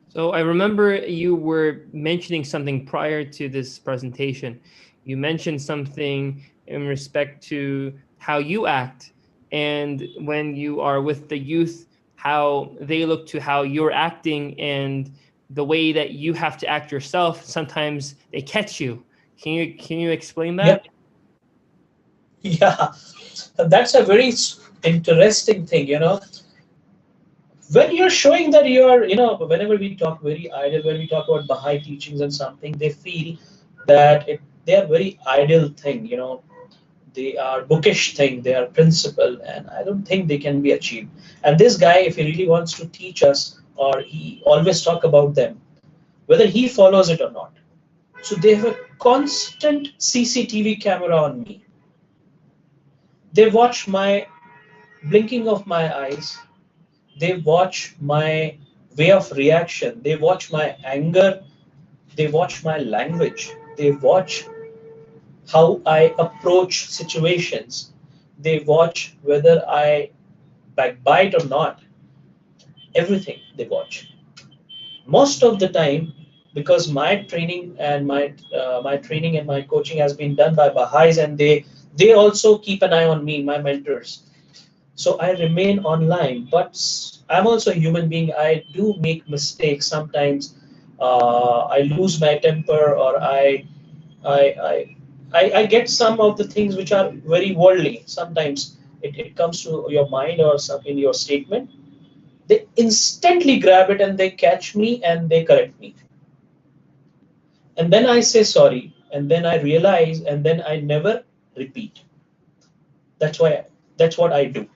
So I remember you were mentioning something prior to this presentation. You mentioned something in respect to how you act, and when you are with the youth, how they look to how you're acting, and the way that you have to act yourself. Sometimes they catch you. Can you explain Yeah, that? yeah, that's a very interesting thing. When you're showing that whenever we talk very ideal, when we talk about Baha'i teachings and something, they feel that they are very ideal thing. They are bookish thing, they are principle, and I don't think they can be achieved. And this guy, if he really wants to teach us, or he always talk about them, whether he follows it or not. So they have a constant CCTV camera on me. They watch my blinking of my eyes, they watch my way of reaction, they watch my anger, they watch my language, they watch how I approach situations, they watch whether I backbite or not. Everything they watch. Most of the time, because my training and my coaching has been done by Baha'is, and they also keep an eye on me, my mentors. So I remain online, but I'm also a human being. I do make mistakes sometimes. I lose my temper, or I, I, I get some of the things which are very worldly. Sometimes it comes to your mind or some in your statement. They instantly grab it and they catch me and they correct me. And then I say sorry, and then I realize, and then I never repeat. That's what I do.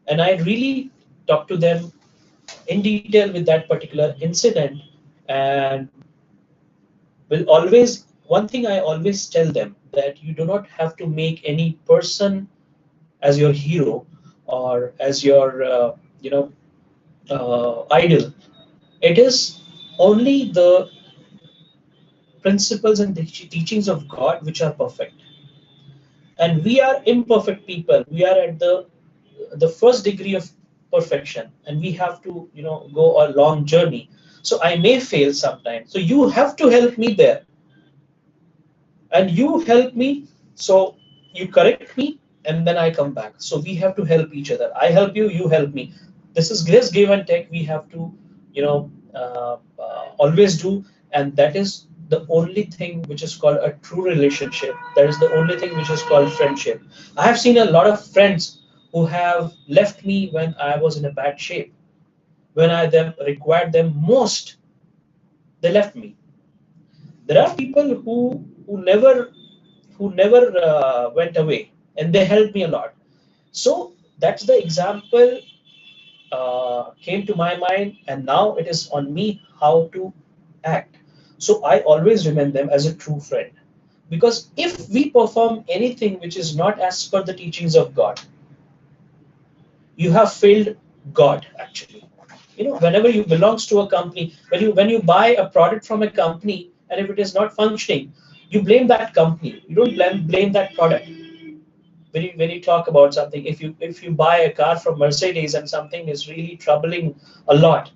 And I really talk to them in detail with that particular incident, and will always one thing I always tell them, that you do not have to make any person as your hero or as your idol. It is only the principles and the teachings of God which are perfect, and we are imperfect people. We are at the first degree of perfection, and we have to go a long journey. So I may fail sometimes, so you have to help me there, and you help me. So you correct me, and then I come back. So we have to help each other. I help you, you help me. This give and take. We have to, always do, and that is the only thing which is called a true relationship. That is the only thing which is called friendship. I have seen a lot of friends who have left me when I was in a bad shape. When I them required them most, they left me. There are people who never went away, and they helped me a lot. So that's the example came to my mind, and now it is on me how to act. So I always remember them as a true friend, because if we perform anything which is not as per the teachings of God, you have failed God actually. Whenever you belongs to a company, when you buy a product from a company, and if it is not functioning, you blame that company. You don't blame that product. When you talk about something, if you buy a car from Mercedes and something is really troubling a lot,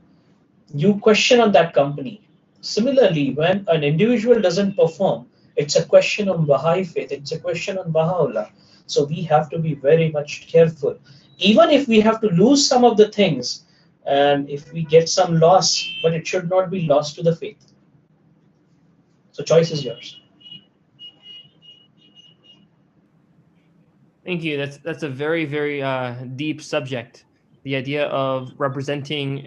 you question on that company. Similarly, when an individual doesn't perform, it's a question on Baha'i faith, it's a question on Baha'u'llah. So we have to be very much careful. Even if we have to lose some of the things, and if we get some loss, but it should not be lost to the faith. So choice is yours. Thank you. That's a very very deep subject. The idea of representing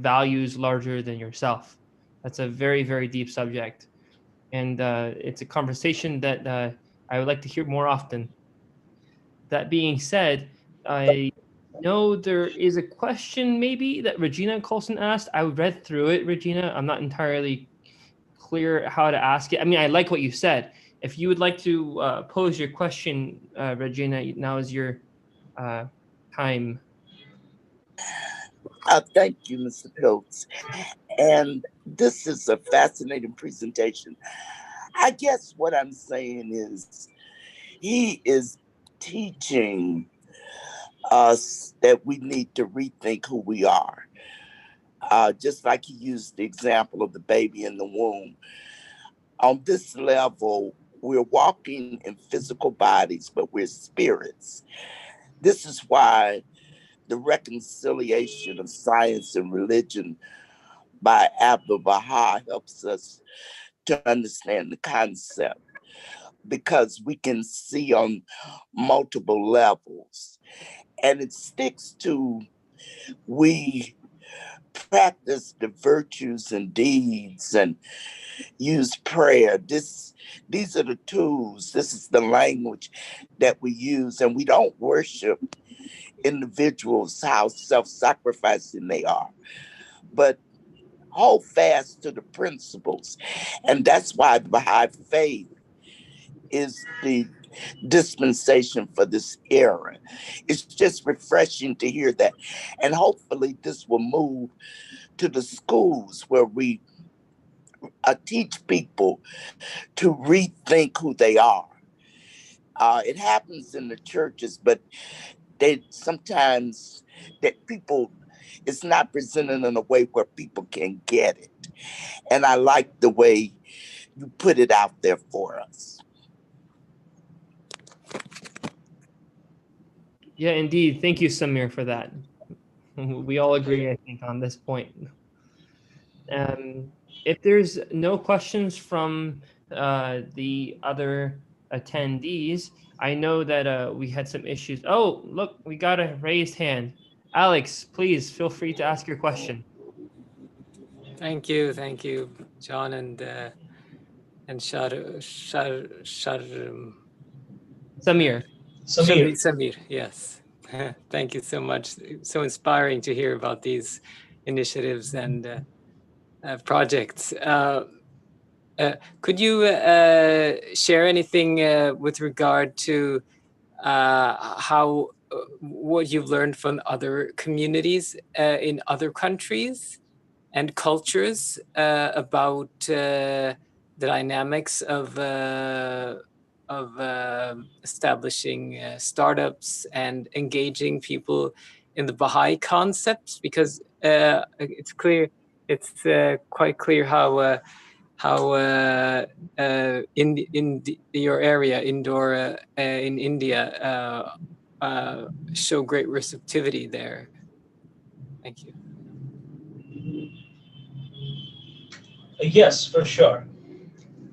values larger than yourself. That's a very very deep subject, and it's a conversation that I would like to hear more often. That being said, I know there is a question maybe that Regina Colson asked. I read through it, Regina. I'm not entirely clear how to ask it. I mean, I like what you said. If you would like to pose your question, Regina, now is your time. Thank you, Mr. Phillips. And this is a fascinating presentation. I guess what I'm saying is he is teaching us that we need to rethink who we are. Just like he used the example of the baby in the womb. On this level, we're walking in physical bodies, but we're spirits. This is why the reconciliation of science and religion by Abdul Baha helps us to understand the concept, because we can see on multiple levels. And it sticks to, we practice the virtues and deeds and use prayer. These are the tools. This is the language that we use. And we don't worship individuals, how self-sacrificing they are, but hold fast to the principles. And that's why the Baha'i faith is the dispensation for this era. It's just refreshing to hear that. And hopefully this will move to the schools where we teach people to rethink who they are. It happens in the churches, but they sometimes that people, it's not presented in a way where people can get it. And I like the way you put it out there for us. Yeah, indeed. Thank you, Samir, for that. We all agree, I think, on this point. If there's no questions from the other attendees, I know that we had some issues. Oh, look, we got a raised hand. Alex, please feel free to ask your question. Thank you, John and Samir. Samir, yes. Thank you so much. So inspiring to hear about these initiatives and projects. Could you share anything with regard to how what you've learned from other communities in other countries and cultures about the dynamics of establishing startups and engaging people in the Baha'i concepts? Because it's clear, it's quite clear how your area, Indore, in India, show great receptivity there. Thank you. Yes, for sure.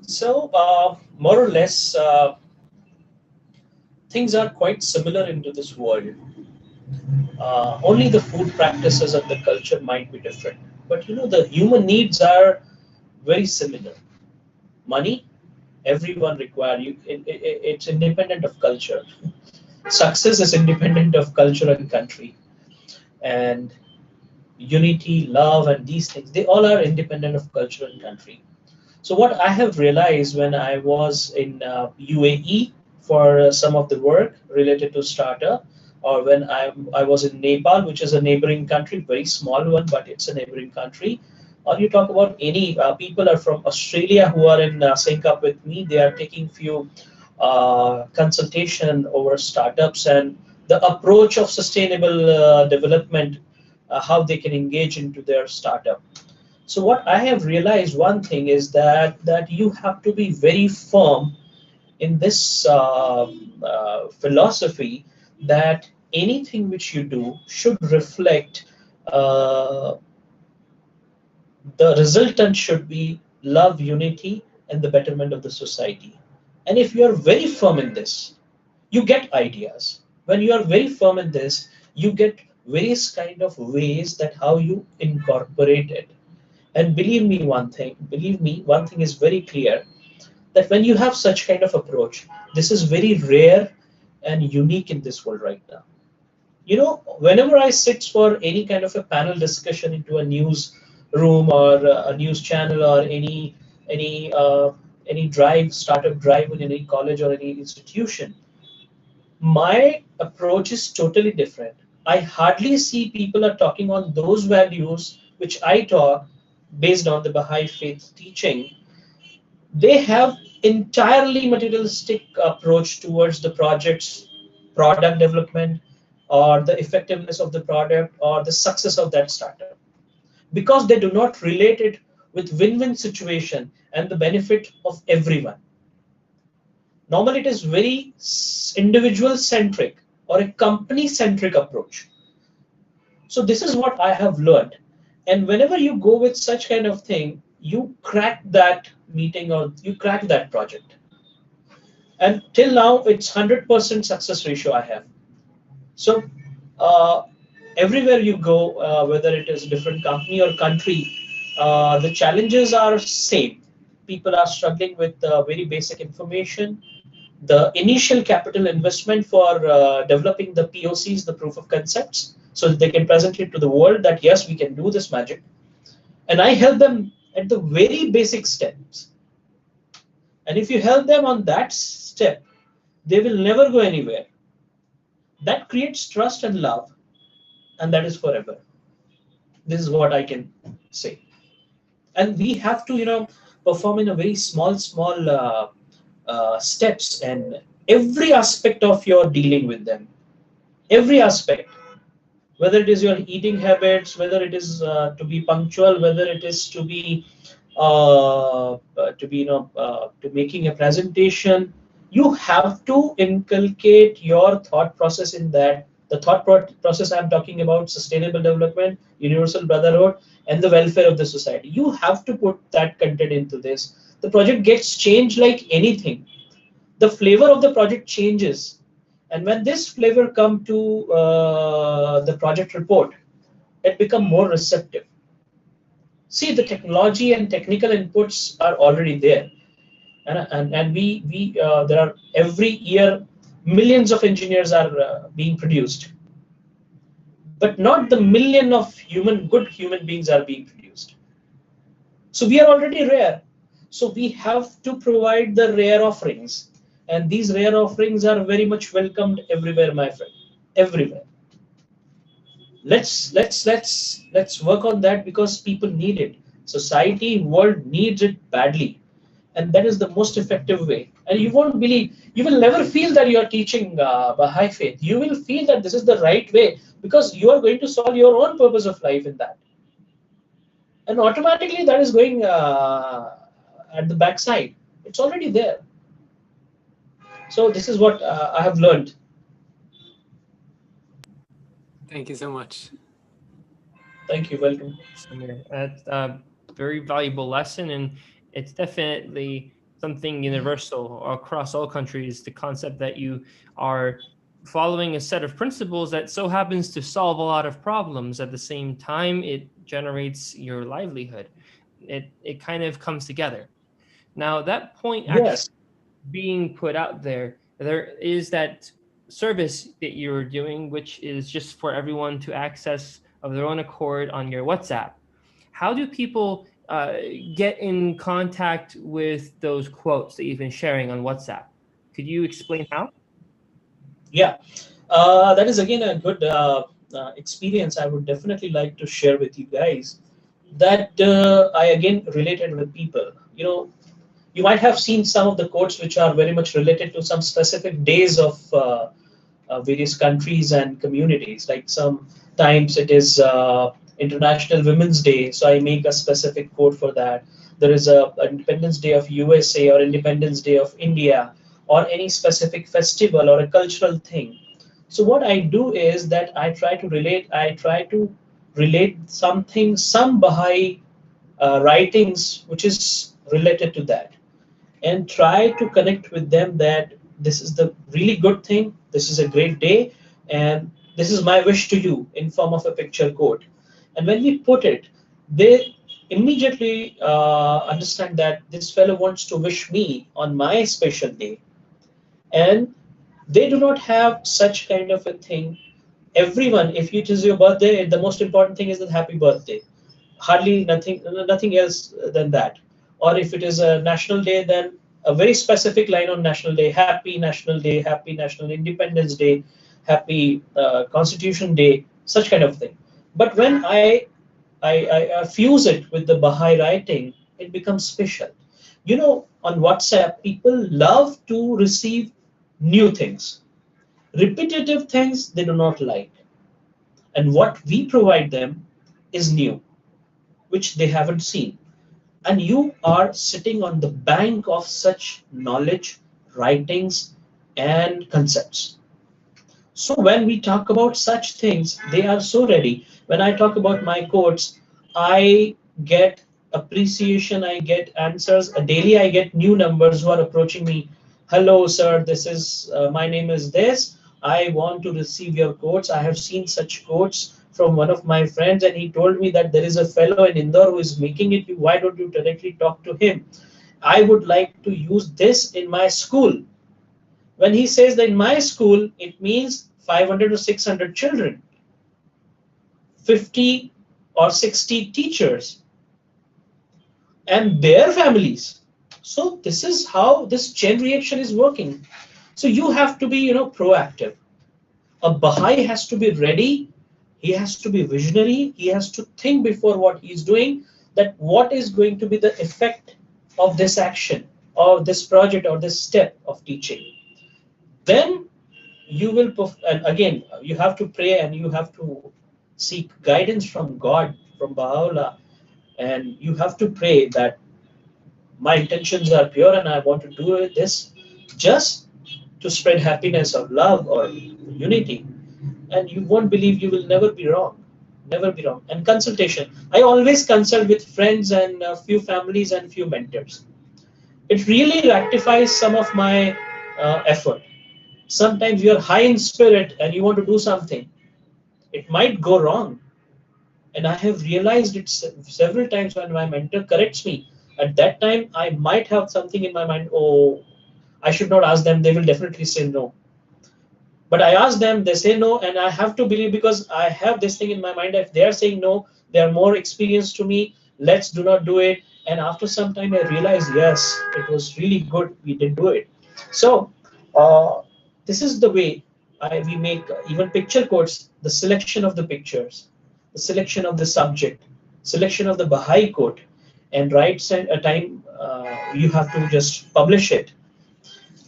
So more or less, things are quite similar into this world. Only the food practices and the culture might be different. But the human needs are very similar. Money, everyone require you. It's independent of culture. Success is independent of culture and country. And unity, love, and these things, they all are independent of culture and country. So what I have realized when I was in UAE for some of the work related to startup, or when I was in Nepal, which is a neighboring country, very small one, but it's a neighboring country. Or you talk about any people are from Australia who are in sync up with me. They are taking few consultation over startups and the approach of sustainable development, how they can engage into their startup. So what I have realized, one thing is that you have to be very firm in this philosophy that anything which you do should reflect, uh, the resultant should be love, unity, and the betterment of the society. And if you are very firm in this, you get ideas. When you are very firm in this, you get various kind of ways that how you incorporate it. And believe me, one thing is very clear, that when you have such kind of approach, this is very rare and unique in this world right now. Whenever I sit for any kind of a panel discussion into a news room or a news channel or any drive, startup drive in any college or any institution, my approach is totally different. I hardly see people are talking on those values which I talk based on the Baha'i faith teaching. They have entirely materialistic approach towards the project's product development or the effectiveness of the product or the success of that startup, because they do not relate it with win-win situation and the benefit of everyone. Normally, it is very individual centric or a company centric approach. So this is what I have learned. And whenever you go with such kind of thing, you crack that meeting or you crack that project. And till now, it's 100% success ratio I have. So uh, everywhere you go, whether it is a different company or country, the challenges are same. People are struggling with very basic information. The initial capital investment for developing the POCs, the proof of concepts, so that they can present it to the world that yes, we can do this magic. And I help them at the very basic steps. And if you help them on that step, they will never go anywhere. That creates trust and love, and that is forever. This is what I can say. And we have to, perform in a very small steps, and every aspect of your dealing with them, every aspect, whether it is your eating habits, whether it is to be punctual, whether it is to making a presentation, you have to inculcate your thought process in that. The process I'm talking about, sustainable development, universal brotherhood, and the welfare of the society. You have to put that content into this. The project gets changed like anything. The flavor of the project changes, and when this flavor come to the project report, it become more receptive. See, the technology and technical inputs are already there, and we there are every year millions of engineers are being produced, but not the million of good human beings are being produced. So we are already rare. So we have to provide the rare offerings, and these rare offerings are very much welcomed everywhere, my friend, everywhere. Let's work on that, because people need it. Society, world needs it badly, and that is the most effective way. And you won't believe, you will never feel that you are teaching Baha'i faith. You will feel that this is the right way, because you are going to solve your own purpose of life in that, and automatically that is going at the backside. It's already there. So this is what I have learned. Thank you so much. Thank you. Welcome. Samir. That's a very valuable lesson, and it's definitely something universal across all countries. The concept that you are following a set of principles that so happens to solve a lot of problems at the same time, it generates your livelihood. It kind of comes together. Now, that point actually Yes. being put out there, there is that service that you're doing, which is just for everyone to access of their own accord on your WhatsApp. How do people get in contact with those quotes that you've been sharing on WhatsApp? Could you explain how? Yeah. That is again a good experience I would definitely like to share with you guys. That I again related with people. You might have seen some of the quotes which are very much related to some specific days of various countries and communities. Like sometimes it is International Women's Day, so I make a specific quote for that. There is a Independence Day of USA or Independence Day of India or any specific festival or a cultural thing. So what I do is that I try to relate something, some Baha'i writings which is related to that, and try to connect with them that this is the really good thing, this is a great day, and this is my wish to you in form of a picture quote. And when we put it, they immediately understand that this fellow wants to wish me on my special day, and they do not have such kind of a thing. Everyone, if it is your birthday, the most important thing is the happy birthday. Hardly nothing else than that. Or if it is a national day, then a very specific line on national day: happy national day, happy national independence day, happy constitution day, such kind of thing. But when I fuse it with the Baha'i writing, it becomes special. On WhatsApp, people love to receive new things. Repetitive things they do not like. And what we provide them is new, which they haven't seen. And you are sitting on the bank of such knowledge, writings, and concepts. So when we talk about such things, they are so ready. When I talk about my quotes, I get appreciation, I get answers. Daily, I get new numbers who are approaching me. Hello, sir. This is my name is this. I want to receive your quotes. I have seen such quotes from one of my friends, and he told me that there is a fellow in Indore who is making it. Why don't you directly talk to him? I would like to use this in my school. When he says that in my school, it means 500 or 600 children, 50 or 60 teachers, and their families. So this is how this chain reaction is working. So you have to be, proactive. A Baha'i has to be ready. He has to be visionary. He has to think before what he's doing, that what is going to be the effect of this action or this project or this step of teaching. Then you will, and again, you have to pray and you have to seek guidance from God, from Baha'u'llah, and you have to pray that my intentions are pure and I want to do this just to spread happiness or love or unity. And you won't believe, you will never be wrong. Never be wrong. And consultation. I always consult with friends and a few families and few mentors. It really rectifies some of my effort. Sometimes you're high in spirit and you want to do something. It might go wrong. And I have realized it several times when my mentor corrects me. At that time, I might have something in my mind. Oh, I should not ask them. They will definitely say no. But I ask them, they say no, and I have to believe because I have this thing in my mind. If they are saying no, they are more experienced to me. Let's do not do it. And after some time, I realized, yes, it was really good. We did do it. So this is the way we make even picture quotes, the selection of the pictures, the selection of the subject, selection of the Baha'i quote, and right a time you have to just publish it.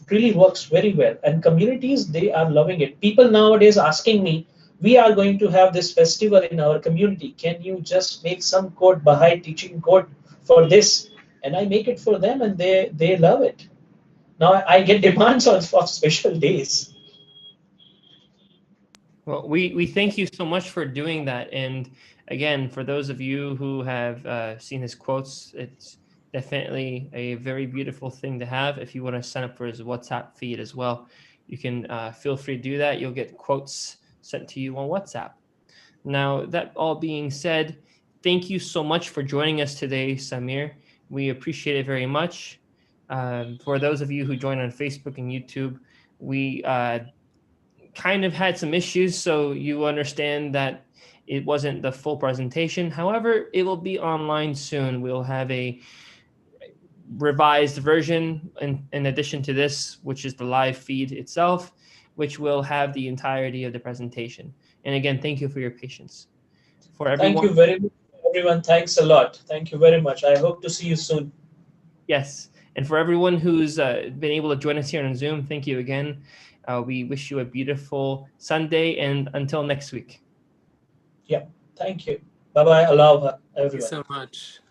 Really works very well, and communities, they are loving it. People nowadays asking me, we are going to have this festival in our community, can you just make some code, Baha'i teaching code for this? and I make it for them, and they love it. Now I get demands on for special days. Well, we thank you so much for doing that. And again, for those of you who have seen his quotes, it's definitely a very beautiful thing to have. If you want to sign up for his WhatsApp feed as well, you can feel free to do that. You'll get quotes sent to you on WhatsApp. Now, that all being said, thank you so much for joining us today, Samir. We appreciate it very much. For those of you who joined on Facebook and YouTube, we kind of had some issues, so you understand that it wasn't the full presentation. However, it will be online soon. We'll have a revised version in addition to this, which is the live feed itself, which will have the entirety of the presentation. And again, thank you for your patience. For everyone, Thank you very much, everyone. Thanks a lot. Thank you very much. I hope to see you soon. yes, and for everyone who's been able to join us here on Zoom, thank you again. We wish you a beautiful Sunday, and until next week. Yeah. Thank you. Bye bye. Aloha, Thank you everyone. so much.